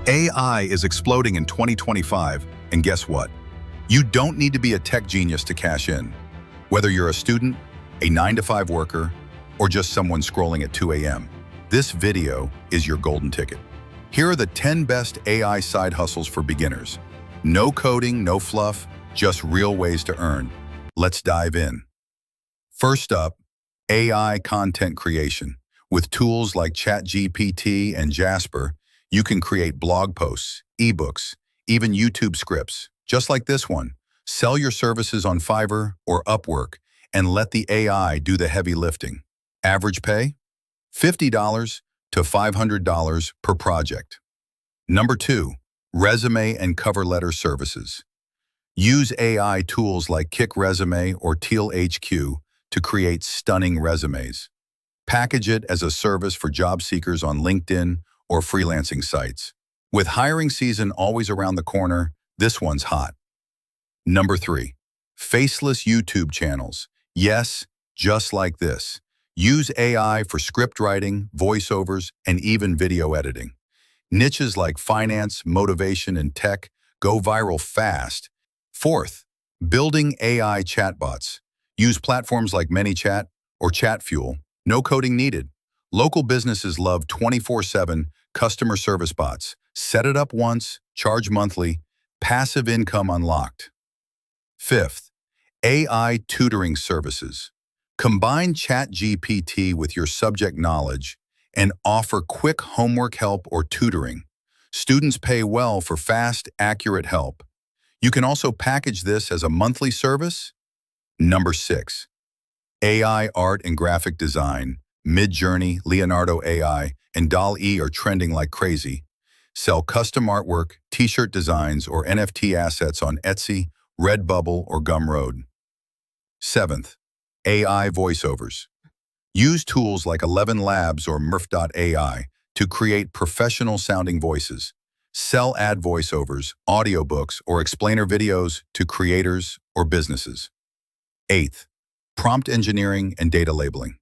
AI is exploding in 2025, and guess what? You don't need to be a tech genius to cash in. Whether you're a student, a 9-to-5 worker, or just someone scrolling at 2 a.m., this video is your golden ticket. Here are the 10 best AI side hustles for beginners. No coding, no fluff, just real ways to earn. Let's dive in. First up, AI content creation. With tools like ChatGPT and Jasper, you can create blog posts, ebooks, even YouTube scripts, just like this one. Sell your services on Fiverr or Upwork and let the AI do the heavy lifting. Average pay? $50 to $500 per project. Number 2, resume and cover letter services. Use AI tools like Kick Resume or Teal HQ to create stunning resumes. Package it as a service for job seekers on LinkedIn or freelancing sites. With hiring season always around the corner, this one's hot. Number 3, faceless YouTube channels. Yes, just like this. Use AI for script writing, voiceovers, and even video editing. Niches like finance, motivation, and tech go viral fast. Fourth, building AI chatbots. Use platforms like ManyChat or ChatFuel. No coding needed. Local businesses love 24/7 customer service bots. Set it up once, charge monthly, passive income unlocked. Fifth, AI tutoring services. Combine ChatGPT with your subject knowledge and offer quick homework help or tutoring. Students pay well for fast, accurate help. You can also package this as a monthly service. Number 6, AI art and graphic design. Midjourney, Leonardo AI, and DALL-E are trending like crazy. Sell custom artwork, t-shirt designs, or NFT assets on Etsy, Redbubble, or Gumroad. 7th, AI voiceovers. Use tools like 11 Labs or Murph.ai to create professional-sounding voices. Sell ad voiceovers, audiobooks, or explainer videos to creators or businesses. 8th, prompt engineering and data labeling.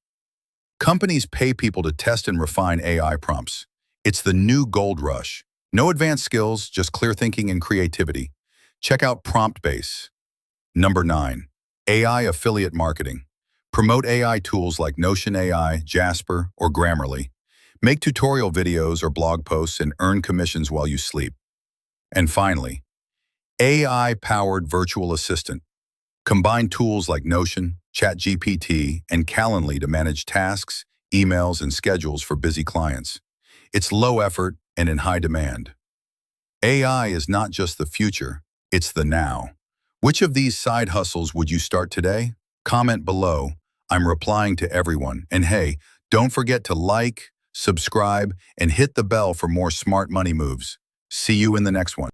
Companies pay people to test and refine AI prompts. It's the new gold rush. No advanced skills, just clear thinking and creativity. Check out PromptBase. Number 9, AI affiliate marketing. Promote AI tools like Notion AI, Jasper, or Grammarly. Make tutorial videos or blog posts and earn commissions while you sleep. And finally, AI-powered virtual assistant. Combine tools like Notion, ChatGPT, and Calendly to manage tasks, emails, and schedules for busy clients. It's low effort and in high demand. AI is not just the future, it's the now. Which of these side hustles would you start today? Comment below. I'm replying to everyone. And hey, don't forget to like, subscribe, and hit the bell for more smart money moves. See you in the next one.